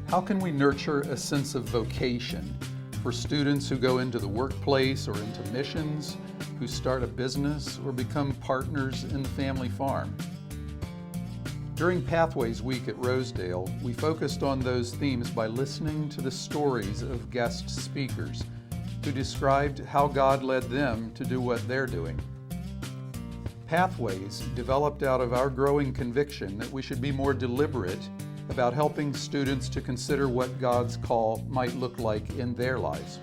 How can we nurture a sense of vocation for students who go into the workplace or into missions, who start a business or become partners in the family farm? During Pathways Week at Rosedale, we focused on those themes by listening to the stories of guest speakers who described how God led them to do what they're doing. Pathways developed out of our growing conviction that we should be more deliberate about helping students to consider what God's call might look like in their lives.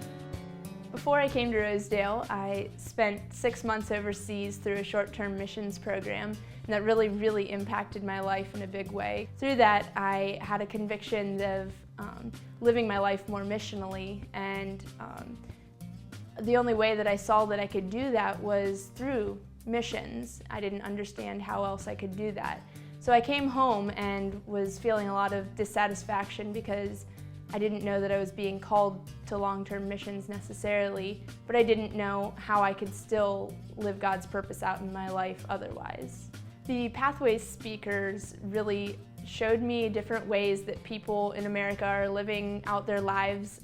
Before I came to Rosedale, I spent 6 months overseas through a short-term missions program, and that really impacted my life in a big way. Through that, I had a conviction of living my life more missionally, and the only way that I saw that I could do that was through missions. I didn't understand how else I could do that. So I came home and was feeling a lot of dissatisfaction because I didn't know that I was being called to long-term missions necessarily, but I didn't know how I could still live God's purpose out in my life otherwise. The Pathways speakers really showed me different ways that people in America are living out their lives,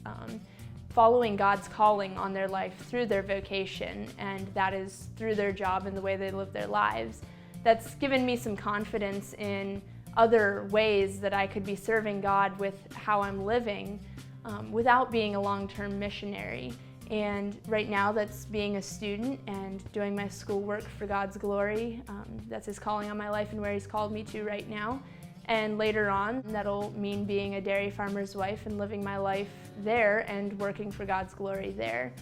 following God's calling on their life through their vocation, and that is through their job and the way they live their lives. That's given me some confidence in other ways that I could be serving God with how I'm living without being a long-term missionary. And right now that's being a student and doing my schoolwork for God's glory. That's His calling on my life and where He's called me to right now. And later on, that'll mean being a dairy farmer's wife and living my life there and working for God's glory there.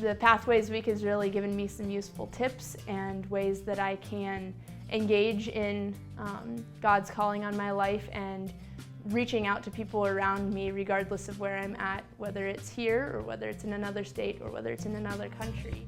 The Pathways Week has really given me some useful tips and ways that I can engage in God's calling on my life and reaching out to people around me regardless of where I'm at, whether it's here or whether it's in another state or whether it's in another country.